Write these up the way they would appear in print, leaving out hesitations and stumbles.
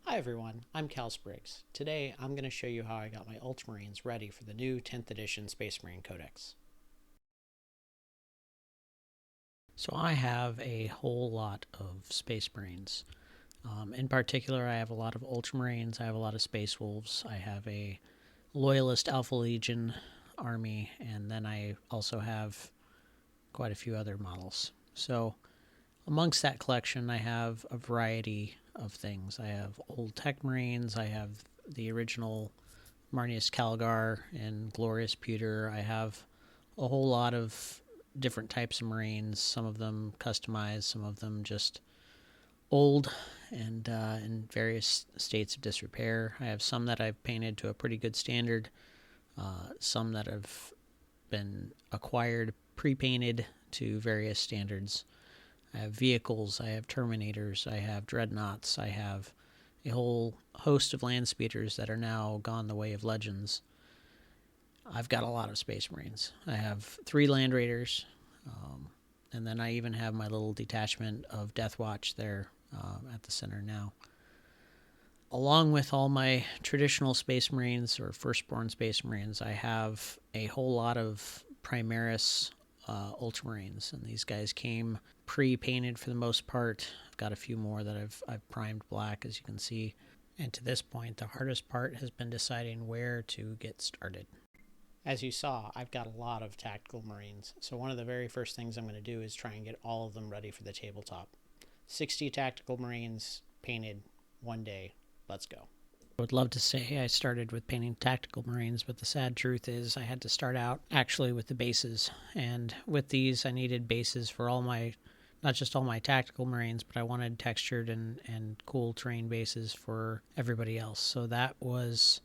Hi everyone, I'm Cal Spriggs. Today I'm going to show you how I got my Ultramarines ready for the new 10th edition Space Marine Codex. So I have a whole lot of Space Marines. In particular, I have a lot of Ultramarines, I have a lot of Space Wolves, I have a Loyalist Alpha Legion army, and then I also have quite a few other models. So amongst that collection, I have a variety of things. I have old Tech Marines, I have the original Marnius Calgar and Glorious Pewter. I have a whole lot of different types of Marines, some of them customized, some of them just old and in various states of disrepair. I have some that I've painted to a pretty good standard, some that have been acquired pre-painted to various standards. I have vehicles, I have Terminators, I have Dreadnoughts, I have a whole host of land speeders that are now gone the way of legends. I've got a lot of Space Marines. I have 3 Land Raiders, and then I even have my little detachment of Death Watch there at the center now. Along with all my traditional Space Marines or Firstborn Space Marines, I have a whole lot of Primaris Ultramarines, and these guys came pre-painted for the most part. I've got a few more that I've primed black, as you can see. And to this point, the hardest part has been deciding where to get started. As you saw, I've got a lot of tactical Marines, so one of the very first things I'm going to do is try and get all of them ready for the tabletop. 60 tactical Marines painted one day. Let's go. I would love to say I started with painting tactical Marines, but the sad truth is I had to start out actually with the bases. And with these, I needed bases for all my, not just all my tactical Marines, but I wanted textured and cool terrain bases for everybody else. So that was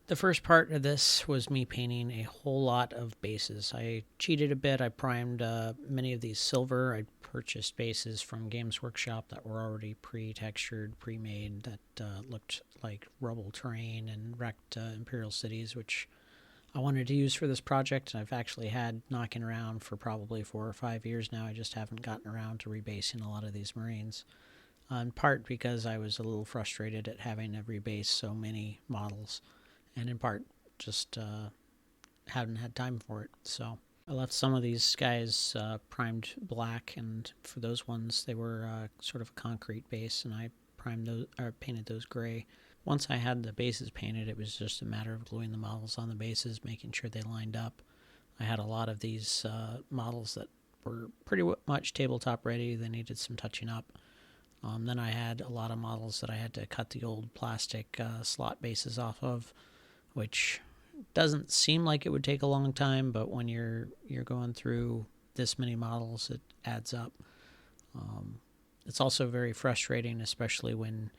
the first part of this, was me painting a whole lot of bases. I cheated a bit. I primed many of these silver. I purchased bases from Games Workshop that were already pre-textured, pre-made, that looked like rubble terrain and wrecked Imperial cities, which I wanted to use for this project. And I've actually had knocking around for probably 4 or 5 years now. I just haven't gotten around to rebasing a lot of these Marines. In part because I was a little frustrated at having to rebase so many models, and in part just hadn't had time for it. So I left some of these guys primed black, and for those ones they were sort of a concrete base, and I primed those or painted those gray. Once I had the bases painted, it was just a matter of gluing the models on the bases, making sure they lined up. I had a lot of these models that were pretty much tabletop ready. They needed some touching up. Then I had a lot of models that I had to cut the old plastic slot bases off of, which doesn't seem like it would take a long time, but when you're going through this many models, it adds up. It's also very frustrating, especially when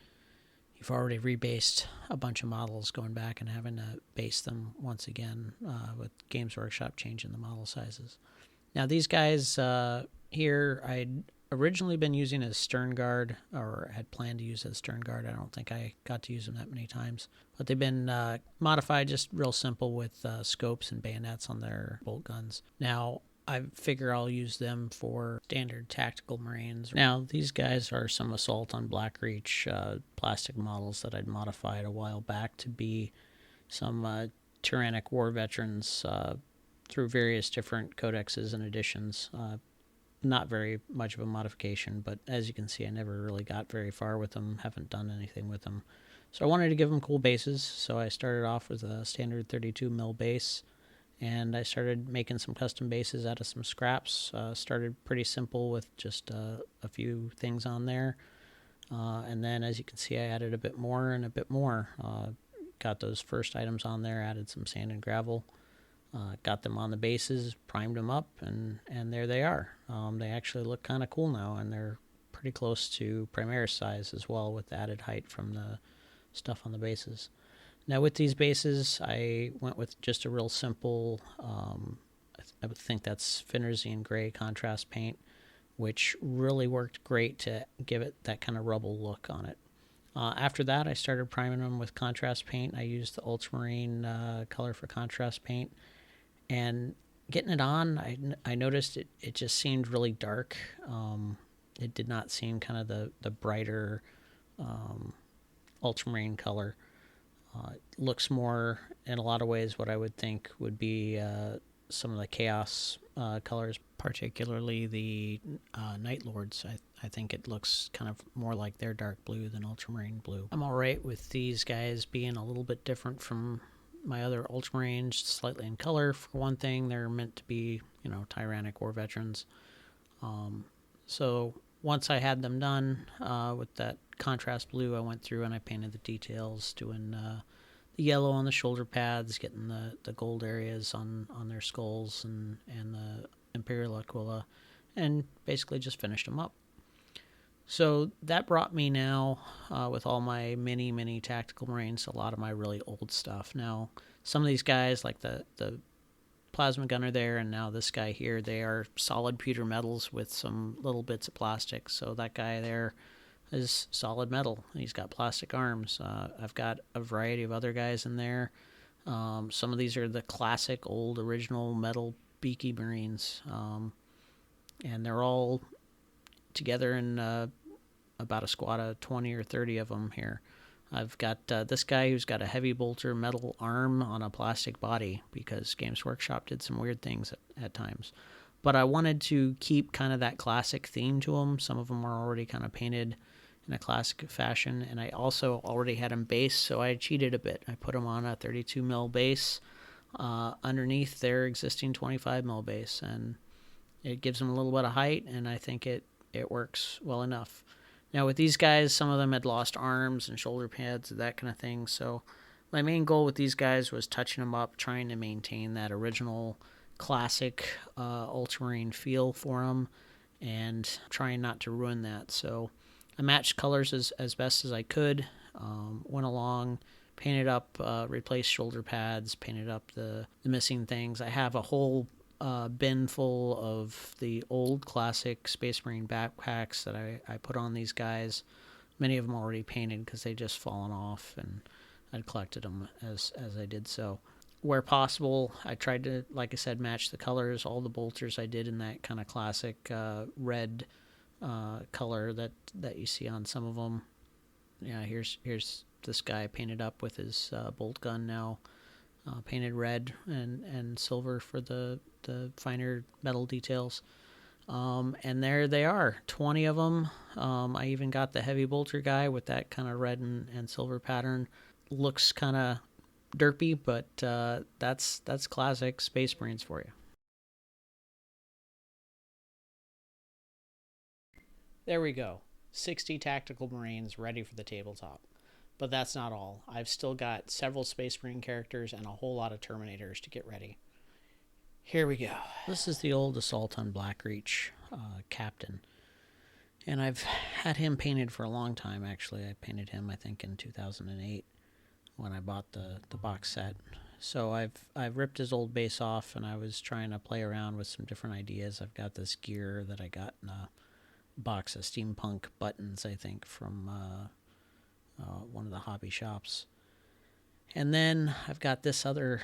you've already rebased a bunch of models, going back and having to base them once again with Games Workshop changing the model sizes. Now these guys here, I'd originally been using as stern guard, or had planned to use as stern guard. I don't think I got to use them that many times, but they've been modified just real simple with scopes and bayonets on their bolt guns. Now I figure I'll use them for standard tactical Marines. Now these guys are some Assault on Blackreach plastic models that I'd modified a while back to be some tyrannic war veterans through various different codexes and editions. Not very much of a modification, but as you can see, I never really got very far with them, haven't done anything with them. So I wanted to give them cool bases, so I started off with a standard 32 mil base, and I started making some custom bases out of some scraps. Started pretty simple with just a few things on there, and then as you can see, I added a bit more and a bit more. Got those first items on there, added some sand and gravel. Got them on the bases, primed them up, and there they are. They actually look kind of cool now, and they're pretty close to Primaris size as well, with the added height from the stuff on the bases. Now with these bases, I went with just a real simple, I would think that's Finerzine gray contrast paint, which really worked great to give it that kind of rubble look on it. After that, I started priming them with contrast paint. I used the Ultramarine color for contrast paint. And getting it on, I noticed it just seemed really dark. It did not seem kind of the brighter ultramarine color. Looks more, in a lot of ways, what I would think would be some of the chaos colors, particularly the Night Lords. I think it looks kind of more like their dark blue than ultramarine blue. I'm alright with these guys being a little bit different from my other ultramarines, slightly in color. For one thing, they're meant to be, tyrannic war veterans. So once I had them done with that contrast blue, I went through and I painted the details, doing the yellow on the shoulder pads, getting the gold areas on their skulls and the Imperial Aquila, and basically just finished them up. So that brought me now, with all my mini tactical marines, a lot of my really old stuff. Now, some of these guys, like the plasma gunner there, and now this guy here, they are solid pewter metals with some little bits of plastic. So that guy there is solid metal. He's got plastic arms. I've got a variety of other guys in there. Some of these are the classic old original metal beaky marines, and they're all together in about a squad of 20 or 30 of them here. I've got this guy who's got a heavy bolter metal arm on a plastic body because Games Workshop did some weird things at times. But I wanted to keep kind of that classic theme to them. Some of them are already kind of painted in a classic fashion, and I also already had them based, so I cheated a bit. I put them on a 32 mil base underneath their existing 25 mil base, and it gives them a little bit of height, and I think it works well enough. Now with these guys, some of them had lost arms and shoulder pads, that kind of thing, so my main goal with these guys was touching them up, trying to maintain that original classic ultramarine feel for them, and trying not to ruin that. So I matched colors as best as I could, went along, painted up, replaced shoulder pads, painted up the missing things. I have a whole bin full of the old classic Space Marine backpacks that I put on these guys. Many of them already painted because they just fallen off, and I'd collected them as I did so. Where possible, I tried to, like I said, match the colors. All the bolters I did in that kind of classic red color that you see on some of them. Yeah, here's this guy painted up with his bolt gun now, painted red and silver for the finer metal details. And there they are, 20 of them. I even got the heavy bolter guy with that kind of red and silver pattern. Looks kind of derpy, but that's classic Space Marines for you. There we go. 60 tactical marines ready for the tabletop. But that's not all. I've still got several Space Marine characters and a whole lot of Terminators to get ready. Here we go. This is the old Assault on Blackreach captain. And I've had him painted for a long time, actually. I painted him, I think, in 2008 when I bought the box set. So I've ripped his old base off, and I was trying to play around with some different ideas. I've got this gear that I got in a box of steampunk buttons, I think, from one of the hobby shops. And then I've got this other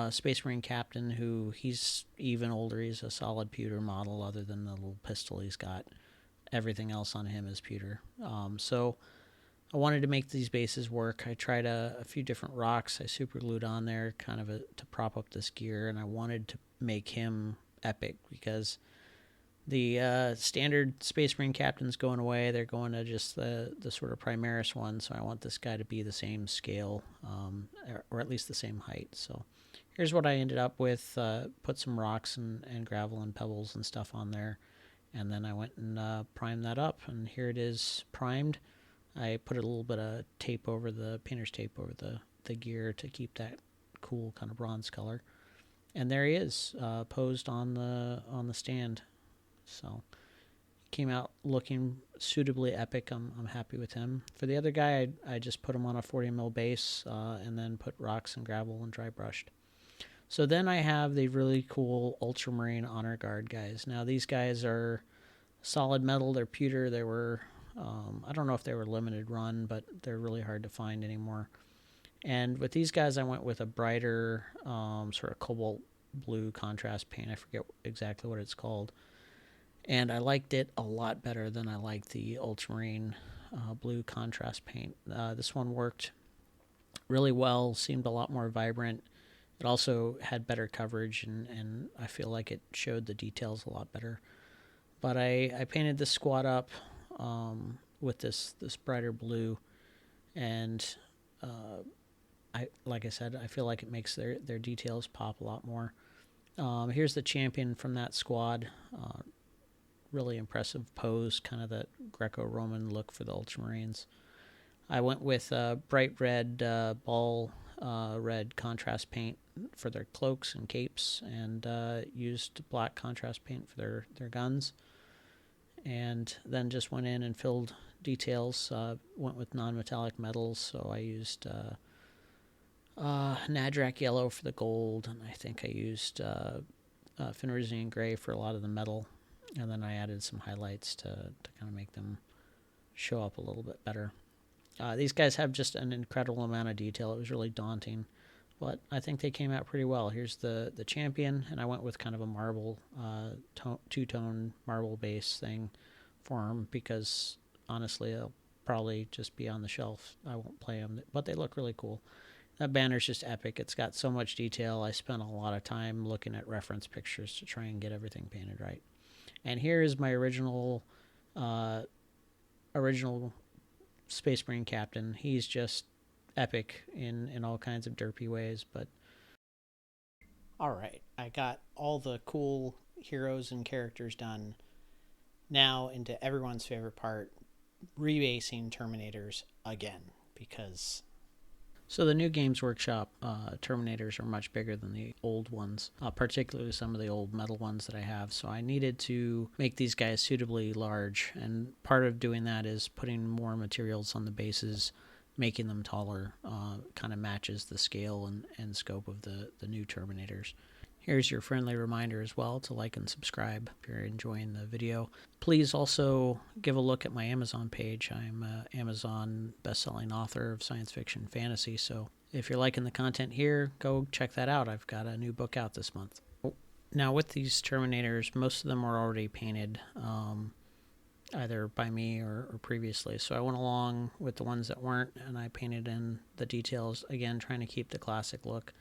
Space Marine captain who he's even older. He's a solid pewter model other than the little pistol he's got. Everything else on him is pewter. So I wanted to make these bases work. I tried a few different rocks. I super glued on there kind of to prop up this gear, and I wanted to make him epic because the standard Space Marine captain's going away. They're going to just the sort of Primaris one, so I want this guy to be the same scale, or at least the same height. So here's what I ended up with. Put some rocks and gravel and pebbles and stuff on there, and then I went and primed that up, and here it is primed. I put a little bit of tape over painter's tape over the gear to keep that cool kind of bronze color. And there he is, posed on the stand. So came out looking suitably epic. I'm happy with him. For the other guy, I just put him on a 40 mil base and then put rocks and gravel and dry brushed. So then I have the really cool Ultramarine Honor Guard guys. Now these guys are solid metal. They're pewter. They were I don't know if they were limited run, but they're really hard to find anymore. And with these guys, I went with a brighter sort of cobalt blue contrast paint. I forget exactly what it's called. And I liked it a lot better than I liked the Ultramarine blue contrast paint. This one worked really well, seemed a lot more vibrant. It also had better coverage, and I feel like it showed the details a lot better. But I painted this squad up with this brighter blue, and like I said, I feel like it makes their details pop a lot more. Here's the champion from that squad. Really impressive pose, kind of that Greco-Roman look for the Ultramarines. I went with bright red ball red contrast paint for their cloaks and capes, and used black contrast paint for their guns. And then just went in and filled details. Went with non-metallic metals, so I used Nadrak yellow for the gold, and I think I used Fenrisian gray for a lot of the metal. And then I added some highlights to kind of make them show up a little bit better. These guys have just an incredible amount of detail. It was really daunting, but I think they came out pretty well. Here's the champion, and I went with kind of a marble, two-tone marble base thing for him because, honestly, they'll probably just be on the shelf. I won't play them, but they look really cool. That banner's just epic. It's got so much detail. I spent a lot of time looking at reference pictures to try and get everything painted right. And here is my original Space Marine captain. He's just epic in all kinds of derpy ways. But all right, I got all the cool heroes and characters done. Now into everyone's favorite part, rebasing Terminators again, because so the new Games Workshop Terminators are much bigger than the old ones, particularly some of the old metal ones that I have. So I needed to make these guys suitably large, and part of doing that is putting more materials on the bases, making them taller, kind of matches the scale and scope of the new Terminators. Here's your friendly reminder as well to like and subscribe if you're enjoying the video. Please also give a look at my Amazon page. I'm an Amazon best-selling author of science fiction fantasy, so if you're liking the content here, go check that out. I've got a new book out this month. Now with these Terminators, most of them are already painted, either by me or previously, so I went along with the ones that weren't, and I painted in the details, again, trying to keep the classic look.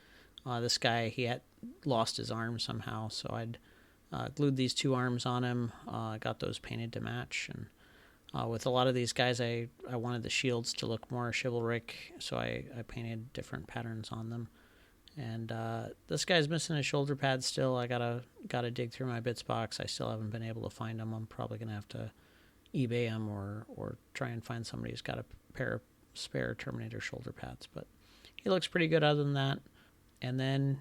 This guy, he had lost his arm somehow, so I'd glued these two arms on him, got those painted to match. And with a lot of these guys, I wanted the shields to look more chivalric, so I painted different patterns on them. And this guy's missing his shoulder pads still. I gotta dig through my bits box. I still haven't been able to find them. I'm probably gonna have to eBay them or try and find somebody who's got a pair of spare Terminator shoulder pads. But he looks pretty good other than that. And then,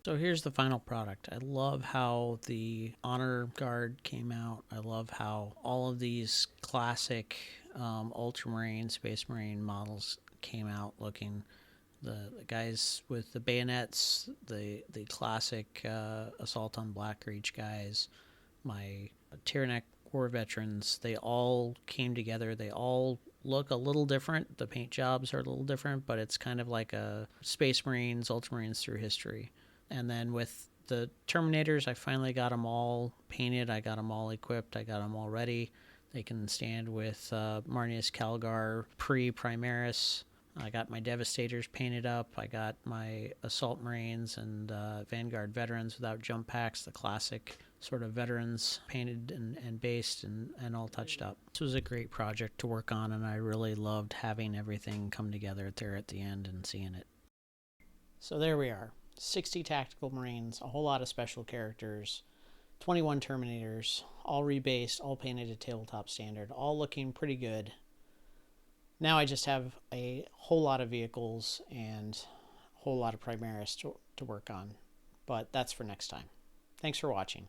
so here's the final product. I love how the Honor Guard came out. I love how all of these classic Ultramarine, Space Marine models came out looking. The guys with the bayonets, the classic Assault on Blackreach guys, my Tyrannek War veterans, they all came together. They all look a little different. The paint jobs are a little different, but it's kind of like a Space Marines, Ultramarines through history. And then with the Terminators, I finally got them all painted. I got them all equipped. I got them all ready. They can stand with Marneus Calgar pre-Primaris. I got my Devastators painted up. I got my Assault Marines and Vanguard veterans without jump packs, the classic sort of veterans painted and based and all touched up. This was a great project to work on, and I really loved having everything come together there at the end and seeing it. So there we are. 60 Tactical Marines, a whole lot of special characters, 21 Terminators, all rebased, all painted to tabletop standard, all looking pretty good. Now I just have a whole lot of vehicles and a whole lot of Primaris to work on, but that's for next time. Thanks for watching.